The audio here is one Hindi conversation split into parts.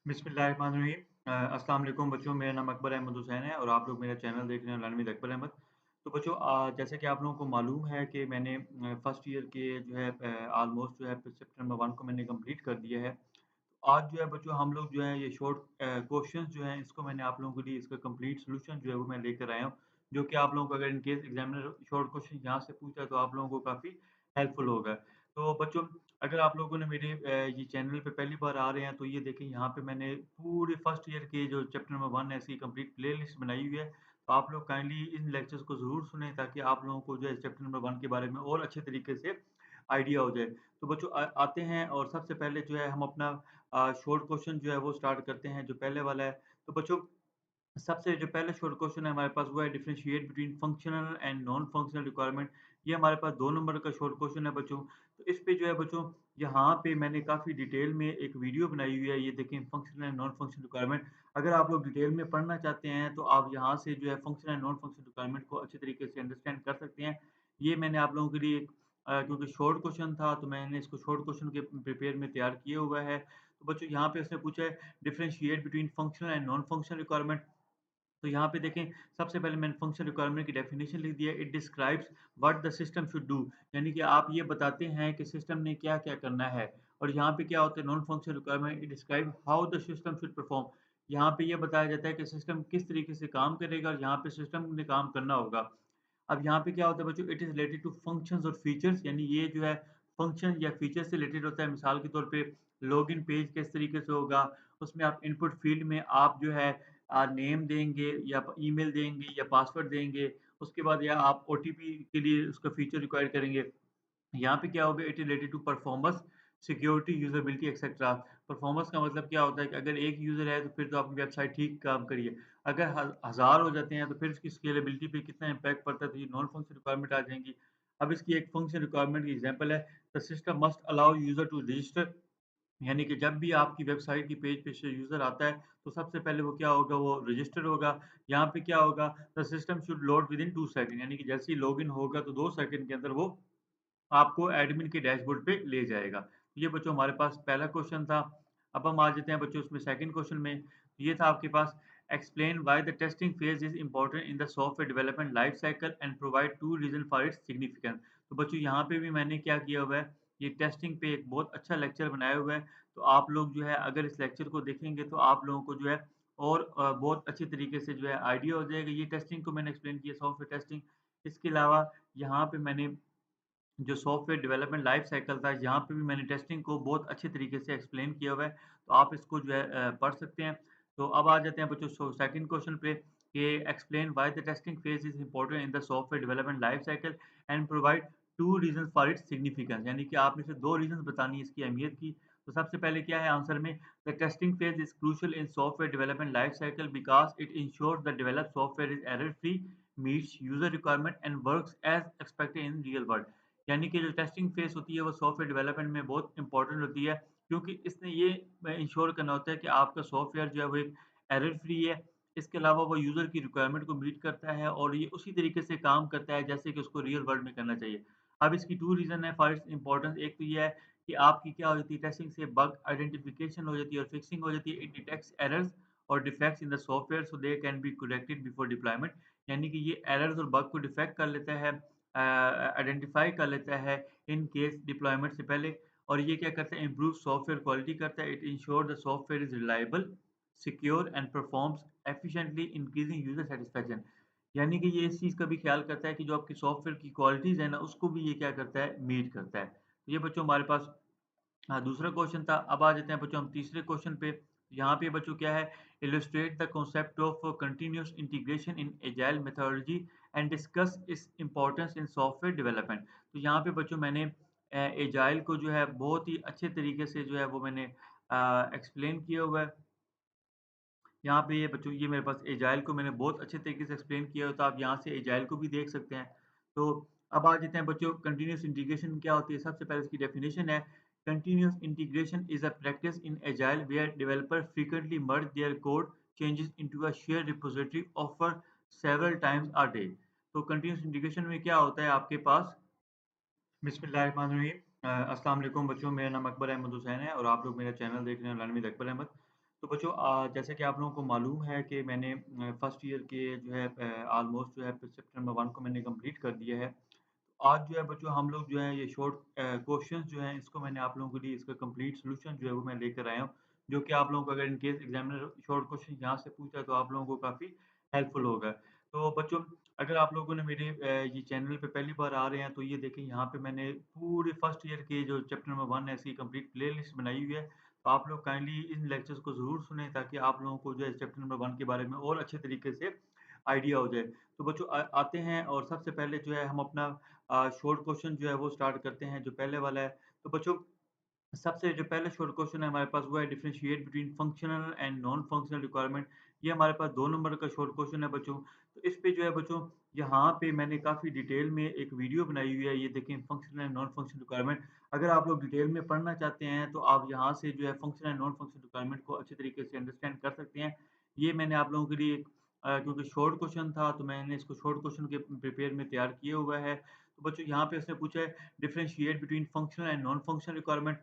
बिस्मिल्लाहिर्रहमानिर्रहीम। अस्सलाम वालेकुम बच्चों, मेरा नाम अकबर अहमद हुसैन है और आप लोग मेरा चैनल देख रहे हैं लर्न विद अकबर अहमद। तो बच्चों जैसे कि आप लोगों को मालूम है कि मैंने फर्स्ट ईयर के जो है ऑलमोस्ट जो है सेप्टेम्बर 1 को मैंने कंप्लीट कर दिया है। आज जो है बच्चों हम लोग जो है ये शॉर्ट क्वेश्चंस जो हैं इसको मैंने आप लोगों के लिए इसका कंप्लीट सॉल्यूशन जो है वो मैं लेकर आया हूँ। जो कि आप लोगों को अगर in case examiner short question यहाँ से पूछा है तो आप लोगों को काफ़ी हेल्पफुल होगा। तो बच्चों अगर आप लोगों ने मेरे ये चैनल पे पहली बार आ रहे हैं तो ये देखें यहाँ पे मैंने पूरे फर्स्ट ईयर के जो चैप्टर नंबर 1 है इसकी कंप्लीट प्लेलिस्ट बनाई हुई है। तो आप लोग काइंडली इन लेक्चर्स को ज़रूर सुनें ताकि आप लोगों को जो है चैप्टर नंबर 1 के बारे में और अच्छे तरीके से आइडिया हो जाए। तो बच्चों आते हैं और सबसे पहले जो है हम अपना शॉर्ट क्वेश्चन जो है वो स्टार्ट करते हैं जो पहले वाला है। तो बच्चों सबसे जो पहला शॉर्ट क्वेश्चन है हमारे पास वो है differentiate between functional and non functional requirement. ये हमारे पास 2 नंबर का शॉर्ट क्वेश्चन है बच्चों। तो इस पे जो है बच्चों यहाँ पे मैंने काफ़ी डिटेल में एक वीडियो बनाई हुई है। ये देखें functional and non functional requirement. अगर आप लोग डिटेल में पढ़ना चाहते हैं तो आप यहाँ से जो है functional and non functional requirement को अच्छे तरीके से अंडरस्टैंड कर सकते हैं। ये मैंने आप लोगों के लिए एक क्योंकि शॉर्ट क्वेश्चन था तो मैंने इसको शॉर्ट क्वेश्चन के प्रिपेयर में तैयार किया हुआ है। तो बच्चों यहाँ पे उसने पूछा है differentiate between functional and non functional requirement. तो यहाँ पे देखें सबसे पहले मैंने फंक्शन रिक्वायरमेंट की डेफिनेशन लिख दिया है। It describes what the system should do. यानी कि आप ये बताते हैं कि सिस्टम ने क्या-क्या करना है। और यहाँ पे क्या होता है non functional requirement it describe how the system should perform. यहाँ पे ये बताया जाता है कि सिस्टम किस तरीके से काम करेगा और यहाँ पे सिस्टम ने काम करना होगा। अब यहाँ पे क्या होता है बच्चों it is related to functions और फीचर्स। यानी ये जो है फंक्शन या फीचर से रिलेटेड होता है। मिसाल के तौर पे लॉगिन पेज किस तरीके से होगा, उसमें आप इनपुट फील्ड में आप जो है नेम देंगे या ईमेल देंगे या पासवर्ड देंगे। उसके बाद या आप ओटीपी के लिए उसका फीचर रिक्वायर करेंगे। यहाँ पे क्या होगा it related to performance, security, usability etcetera. Performance का मतलब क्या होता है कि अगर एक यूज़र है तो फिर तो आपकी वेबसाइट ठीक काम करी है। अगर हज़ार हो जाते हैं तो फिर इसकी स्केलेबिलिटी पे कितना इम्पैक्ट पड़ता है तो ये नॉन फंक्शनल रिक्वायरमेंट आ जाएँगी। अब इसकी एक फंक्शनल रिक्वायरमेंट की एग्ज़ाम्पल है the system must allow user to register. यानी कि जब भी आपकी वेबसाइट की पेज पे से यूज़र आता है, तो सबसे पहले वो क्या होगा, वो रजिस्टर होगा। यहाँ पे क्या होगा, the system should load within 2 second. यानी कि जैसे ही लॉगिन होगा, तो 2 सेकंड के अंदर वो आपको एडमिन के डैशबोर्ड पे ले जाएगा। ये बच्चों हमारे पास पहला क्वेश्चन था। अब हम आ जाते हैं बच्चों उसमें सेकंड क्वेश्चन में। ये था आपके पास explain why the testing phase is important in the software development life cycle and provide 2 reason for its significance. तो बच्चों यहाँ पे भी मैंने क्या किया हुआ है, ये टेस्टिंग पे एक बहुत अच्छा लेक्चर बनाया हुआ है। तो आप लोग जो है अगर इस लेक्चर को देखेंगे तो आप लोगों को जो है और बहुत अच्छे तरीके से जो है आइडिया हो जाएगा। ये टेस्टिंग को मैंने एक्सप्लेन किया सॉफ्टवेयर टेस्टिंग। इसके अलावा यहाँ पे मैंने जो सॉफ्टवेयर डेवलपमेंट लाइफ साइकिल था, यहाँ पे भी मैंने टेस्टिंग को बहुत अच्छे तरीके से एक्सप्लेन किया हुआ है, तो आप इसको जो है पढ़ सकते हैं। तो अब आ जाते हैं बच्चों सेकंड क्वेश्चन पे कि explain why the testing phase is important in the software development life cycle and provide 2 reasons for its significance. यानी कि आपने सिर्फ 2 रीज़न्स बतानी है इसकी अहमियत की। तो सबसे पहले क्या है आंसर में, the testing phase is crucial in software development life cycle because it ensures the developed software is error free, meets user requirement and works as expected in real world. यानी कि जो टेस्टिंग फेज़ होती है वो सॉफ्टवेयर डेवलपमेंट में बहुत इम्पोर्टेंट होती है, क्योंकि इसने ये इंश्योर करना होता है कि आपका सॉफ्टवेयर जो है वो एक एरर फ्री है। इसके अलावा वो यूज़र की रिक्वायरमेंट को मीट करता है और ये उसी तरीके से काम करता है जैसे कि उसको रियल वर्ल्ड में करना चाहिए। अब इसकी 2 रीज़न है फॉर इट्स इम्पोर्टेंस। एक तो ये है कि आपकी क्या हो जाती है टेस्टिंग से बग आइडेंटिफिकेशन हो जाती है और फिक्सिंग हो जाती है। इट डिटेक्ट्स एरर्स और defects in the software so they can be corrected before deployment. यानी कि ये एरर्स और बग को डिफेक्ट कर लेता है, आइडेंटिफ़ाई कर लेता है इन केस डिप्लॉयमेंट से पहले। और ये क्या करता है इम्प्रूव सॉफ्टवेयर क्वालिटी करता है। It ensure the software is reliable, secure and performs efficiently increasing user satisfaction. यानी कि ये इस चीज़ का भी ख़्याल करता है कि जो आपकी सॉफ्टवेयर की क्वालिटीज़ है ना उसको भी ये क्या करता है मीट करता है। तो ये बच्चों हमारे पास हाँ, दूसरा क्वेश्चन था। अब आ जाते हैं बच्चों हम तीसरे क्वेश्चन पे। यहाँ पे बच्चों क्या है, illustrate the concept of continuous integration in agile methodology and discuss its importance in software development. तो यहाँ पे बच्चों मैंने एजाइल को जो है बहुत ही अच्छे तरीके से जो है वो मैंने एक्सप्लेन किया हुआ है। यहाँ पे ये बच्चों ये मेरे पास एजाइल को मैंने बहुत अच्छे तरीके से एक्सप्लेन किया हो, तो आप यहाँ से एजाइल को भी देख सकते हैं। तो अब आ जाते हैं बच्चों कंटीन्यूअस इंटीग्रेशन क्या होती है? सबसे पहले इसकी डेफिनिशन है, continuous integration is a practice in agile where developer frequently merge their code changes into a shared repository offer several times a day. तो कंटीन्यूअस इंटीग्रेशन में क्या होता है आपके पास बिस्मिल्लाहिर्रहमानिर्रहीम। अस्सलाम वालेकुम बच्चों, मेरा नाम अकबर अहमद हुसैन है और आप लोग मेरा चैनल देख रहे हैं लर्न विद अकबर अहमद। तो बच्चों जैसे कि आप लोगों को मालूम है कि मैंने फर्स्ट ईयर के जो है ऑलमोस्ट जो है चैप्टर नंबर 1 को मैंने कंप्लीट कर दिया है। आज जो है बच्चों हम लोग जो है ये शॉर्ट क्वेश्चंस जो हैं इसको मैंने आप लोगों के लिए इसका कंप्लीट सॉल्यूशन जो है वो मैं लेकर आया हूँ, जो कि आप लोगों को अगर in case examiner short question यहाँ से पूछा है तो आप लोगों को काफ़ी हेल्पफुल होगा। तो बच्चों अगर आप लोगों ने मेरे ये चैनल पे पहली बार आ रहे हैं तो ये देखें यहाँ पे मैंने पूरे फर्स्ट ईयर के जो चैप्टर नंबर 1 है इसकी कंप्लीट प्लेलिस्ट बनाई हुई है। तो आप लोग काइंडली इन लेक्चर्स को ज़रूर सुनें ताकि आप लोगों को जो है चैप्टर नंबर 1 के बारे में और अच्छे तरीके से आइडिया हो जाए। तो बच्चों आते हैं और सबसे पहले जो है हम अपना शॉर्ट क्वेश्चन जो है वो स्टार्ट करते हैं जो पहले वाला है। तो बच्चों सबसे जो पहला शॉर्ट क्वेश्चन है हमारे पास वो है differentiate between functional and non functional requirement. ये हमारे पास 2 नंबर का शॉर्ट क्वेश्चन है बच्चों। तो इस पे जो है बच्चों यहाँ पे मैंने काफ़ी डिटेल में एक वीडियो बनाई हुई है। ये देखें functional and non functional requirement. अगर आप लोग डिटेल में पढ़ना चाहते हैं तो आप यहाँ से जो है functional and non functional requirement को अच्छे तरीके से अंडरस्टैंड कर सकते हैं। ये मैंने आप लोगों के लिए क्योंकि शॉर्ट क्वेश्चन था तो मैंने इसको शॉर्ट क्वेश्चन के प्रिपेयर में तैयार किया हुआ है। तो बच्चों यहाँ पे उसने पूछा है differentiate between functional and non functional requirement.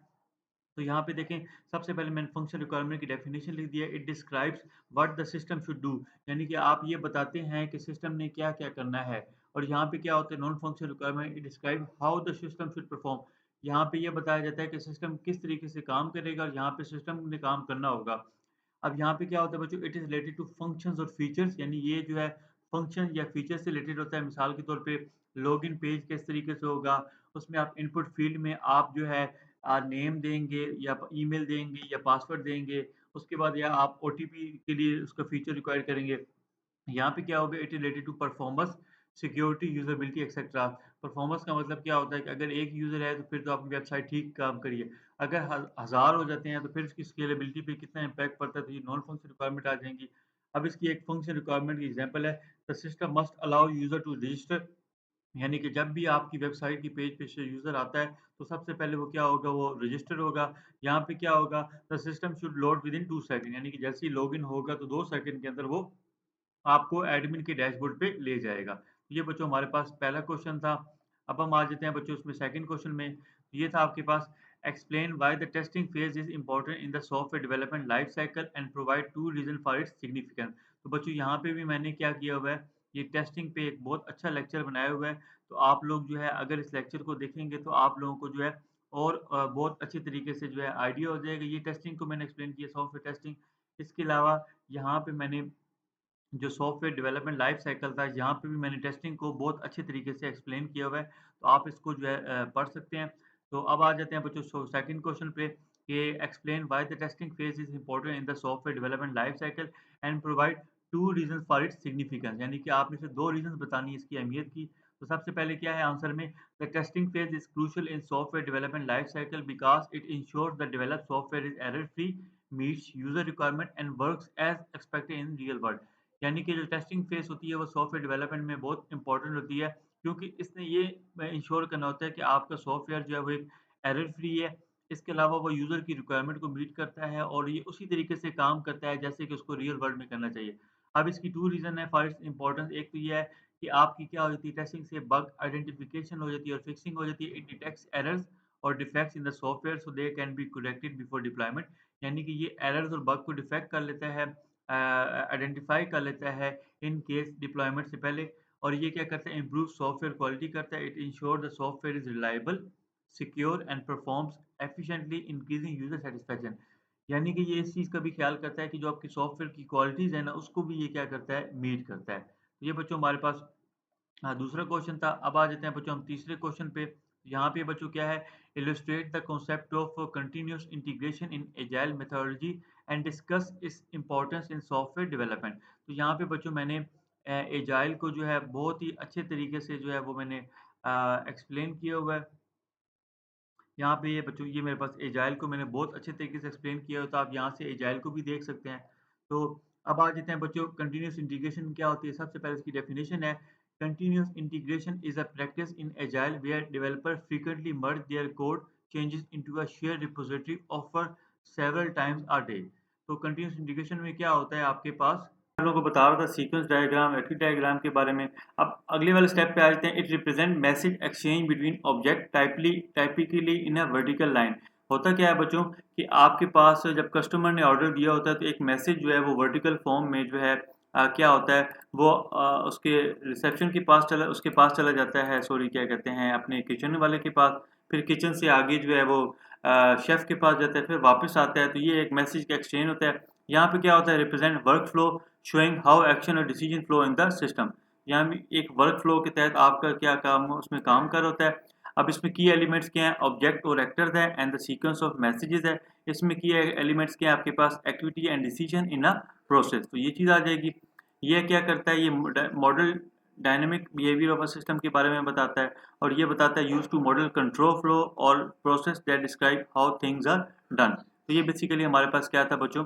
तो यहाँ पे देखें सबसे पहले मैंने फंक्शन रिक्वायरमेंट की डेफिनेशन लिख दिया है। It describes what the system should do, यानी कि आप ये बताते हैं कि सिस्टम ने क्या-क्या करना है। और यहाँ पे क्या होता है non functional requirement it describe how the system should perform. यहाँ पे ये बताया जाता है कि सिस्टम किस तरीके से काम करेगा और यहाँ पे सिस्टम ने काम करना होगा। अब यहाँ पे क्या होता है बच्चों it is related to functions और फीचर्स, यानी ये जो है फंक्शन या फीचर से रिलेटेड होता है। मिसाल के तौर पे लॉगिन पेज किस तरीके से होगा, उसमें आप इनपुट फील्ड में आप जो है नेम देंगे या ईमेल देंगे या पासवर्ड देंगे, उसके बाद या आप ओटीपी के लिए उसका फीचर रिक्वायर करेंगे। यहाँ पे क्या होगा it related to performance, security, usability etcetera. Performance का मतलब क्या होता है कि अगर एक यूज़र है तो फिर तो आपकी वेबसाइट ठीक काम करिए। अगर हज़ार हो जाते हैं तो फिर इसकी स्केलेबिलिटी पे कितना इम्पैक्ट पड़ता है, तो ये नॉन फंक्शनल रिक्वायरमेंट आ जाएँगी। अब इसकी एक फंक्शनल रिक्वायरमेंट की एग्ज़ाम्पल है, the system must allow user to register, यानी कि जब भी आपकी वेबसाइट की पेज पे से यूज़र आता है, तो सबसे पहले वो क्या होगा, वो रजिस्टर होगा। यहाँ पे क्या होगा, the system should load within 2 second, यानी कि जैसे ही लॉगिन होगा तो 2 सेकंड के अंदर वो आपको एडमिन के डैशबोर्ड पे ले जाएगा। ये बच्चों हमारे पास पहला क्वेश्चन था। अब हम आ जाते हैं बच्चों उसमें सेकंड क्वेश्चन में। ये था आपके पास explain why the testing phase is important in the software development life cycle and provide 2 reason for its significance. तो बच्चों यहाँ पे भी मैंने क्या किया हुआ है, ये टेस्टिंग पे एक बहुत अच्छा लेक्चर बनाया हुआ है। तो आप लोग जो है अगर इस लेक्चर को देखेंगे तो आप लोगों को जो है और बहुत अच्छे तरीके से जो है आइडिया हो जाएगा। ये टेस्टिंग को मैंने एक्सप्लेन किया सॉफ्टवेयर टेस्टिंग। इसके अलावा यहाँ पे मैंने जो सॉफ्टवेयर डेवलपमेंट लाइफ साइकिल था, यहाँ पे भी मैंने टेस्टिंग को बहुत अच्छे तरीके से एक्सप्लेन किया हुआ है, तो आप इसको जो है पढ़ सकते हैं। तो अब आ जाते हैं बच्चों सेकंड क्वेश्चन पे कि explain why the testing phase is important in the software development life cycle and provide 2 reasons for its significance, यानी कि आपने सिर्फ 2 रीज़न्स बतानी है इसकी अहमियत की। तो सबसे पहले क्या है आंसर में, the testing phase is crucial in software development life cycle because it ensures the developed software is error free, meets user requirement and works as expected in real world. यानी कि जो टेस्टिंग फेज़ होती है वो सॉफ्टवेयर डेवलपमेंट में बहुत इंपॉर्टेंट होती है, क्योंकि इसने ये इंश्योर करना होता है कि आपका सॉफ्टवेयर जो है वो एक एरर फ्री है। इसके अलावा वो यूज़र की रिक्वायरमेंट को मीट करता है और ये उसी तरीके से काम करता है जैसे कि उसको रियल वर्ल्ड में करना चाहिए। अब इसकी 2 रीज़न है फॉर इट्स इम्पोर्टेंस। एक तो ये है कि आपकी क्या हो जाती है टेस्टिंग से बग आइडेंटिफिकेशन हो जाती है और फिक्सिंग हो जाती है। इट डिटेक्ट्स एरर्स और defects in the software so they can be corrected before deployment, यानी कि ये एरर्स और बग को डिफेक्ट कर लेता है, आइडेंटिफ़ाई कर लेता है इन केस डिप्लॉयमेंट से पहले। और ये क्या करता है इम्प्रूव सॉफ्टवेयर क्वालिटी करता है। It ensure the software is reliable, secure and performs efficiently increasing user satisfaction, यानी कि ये इस चीज़ का भी ख़्याल करता है कि जो आपकी सॉफ्टवेयर की क्वालिटीज़ है ना उसको भी ये क्या करता है मीट करता है। तो ये बच्चों हमारे पास हाँ, दूसरा क्वेश्चन था। अब आ जाते हैं बच्चों हम तीसरे क्वेश्चन पे। यहाँ पे बच्चों क्या है, illustrate the concept of continuous integration in agile methodology and discuss its importance in software development. तो यहाँ पे बच्चों मैंने एजाइल को जो है बहुत ही अच्छे तरीके से जो है वो मैंने एक्सप्लेन किया हुआ है। यहाँ पे ये बच्चों ये मेरे पास एजाइल को मैंने बहुत अच्छे तरीके से एक्सप्लेन किया हो, तो आप यहाँ से एजाइल को भी देख सकते हैं। तो अब आ जाते हैं बच्चों कंटीन्यूअस इंटीग्रेशन क्या होती है? सबसे पहले इसकी डेफिनिशन है, continuous integration is a practice in agile where developer frequently merge their code changes into a shared repository offer several times a day. तो कंटीन्यूअस इंटीग्रेशन में क्या होता है आपके पास, आप लोगों को बता रहा था सीक्वेंस डायग्राम, रेक्टिक डायग्राम के बारे में। अब अगले वाले स्टेप पे आ जाते हैं। It represent message exchange between object टाइपली typically in a vertical line होता क्या है बच्चों कि आपके पास जब कस्टमर ने ऑर्डर दिया होता है तो एक मैसेज जो है वो वर्टिकल फॉर्म में जो है क्या होता है वो उसके रिसेप्शन के पास चला उसके पास चला जाता है, सॉरी क्या कहते हैं अपने किचन वाले के पास, फिर किचन से आगे जो है वो शेफ़ के पास जाता है, फिर वापस आता है, तो ये एक मैसेज का एक्सचेंज होता है। यहाँ पे क्या होता है, represent workflow showing how action और decision flow in the system. यहाँ भी एक वर्क फ्लो के तहत आपका क्या काम उसमें काम कर होता है। अब इसमें की एलिमेंट्स क्या हैं, ऑब्जेक्ट और एक्टर्स है and the sequence of messages है। इसमें की एलिमेंट्स क्या है आपके पास, activity and decision in a process, तो ये चीज़ आ जाएगी। ये क्या करता है, ये model dynamic behaviour of a system के बारे में बताता है, और ये बताता है use to model control flow और process that describe how things are done. तो ये बेसिकली हमारे पास क्या था बच्चों,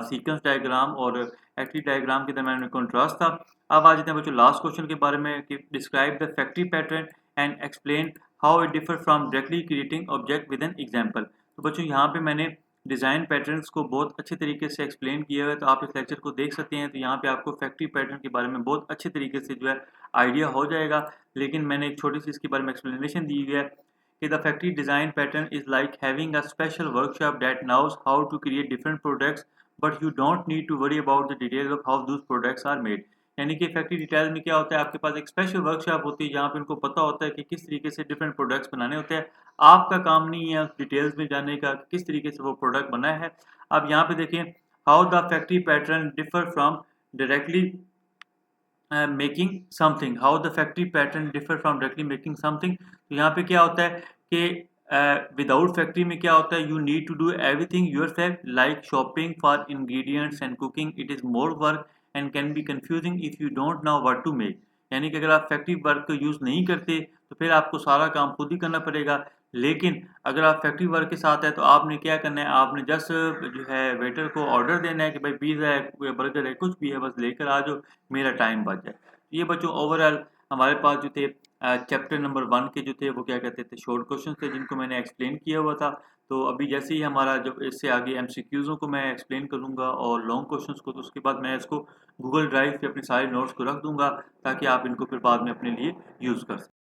सीक्वेंस डायग्राम और एक्टिव डायग्राम के दरमियान में कंट्रास्ट था। अब आ जाते हैं बच्चों लास्ट क्वेश्चन के बारे में कि describe the factory pattern and explain how it differ from directly creating object with an example. तो बच्चों यहाँ पे मैंने डिज़ाइन पैटर्न्स को बहुत अच्छे तरीके से एक्सप्लेन किया हुआ है, तो आप इस लेक्चर को देख सकते हैं। तो यहाँ पे आपको फैक्ट्री पैटर्न के बारे में बहुत अच्छे तरीके से जो है आइडिया हो जाएगा, लेकिन मैंने एक छोटी सी इसके बारे में एक्सप्लेनेशन दी हुई है कि the factory design pattern is like having a special workshop that knows how to create different products but you don't need to worry about the details of how those products are made. यानी कि फैक्ट्री डिटेल्स में क्या होता है, आपके पास एक स्पेशल वर्कशॉप होती है जहाँ पे उनको पता होता है कि किस तरीके से डिफरेंट प्रोडक्ट्स बनाने होते हैं। आपका काम नहीं है डिटेल्स में जानने का किस तरीके से वो प्रोडक्ट बना है। अब यहाँ पे देखें, how the factory pattern differ from directly making something, how the factory pattern differ from directly making something. तो यहाँ पे क्या होता है कि विदाउट फैक्ट्री में क्या होता है, you need to do everything yourself like shopping for ingredients and cooking, it is more work and can be confusing if you don't know what to make. यानी कि अगर आप फैक्ट्री वर्क को यूज़ नहीं करते तो फिर आपको सारा काम खुद ही करना पड़ेगा। लेकिन अगर आप फैक्ट्री वर्क के साथ है तो आपने क्या करना है, आपने जस्ट जो है वेटर को ऑर्डर देना है कि भाई पिज़्ज़ा है या बर्गर है कुछ भी है बस लेकर आ जाओ, मेरा टाइम बच जाए। ये बच्चों ओवरऑल हमारे पास जो थे चैप्टर नंबर 1 के जो थे वो क्या कहते थे शॉर्ट क्वेश्चन थे जिनको मैंने एक्सप्लेन किया हुआ था। तो अभी जैसे ही हमारा जब इससे आगे एमसीक्यूज़ों को मैं एक्सप्लेन करूँगा और लॉन्ग क्वेश्चंस को, तो उसके बाद मैं इसको गूगल ड्राइव पे अपने सारे नोट्स को रख दूँगा ताकि आप इनको फिर बाद में अपने लिए यूज़ कर सकें।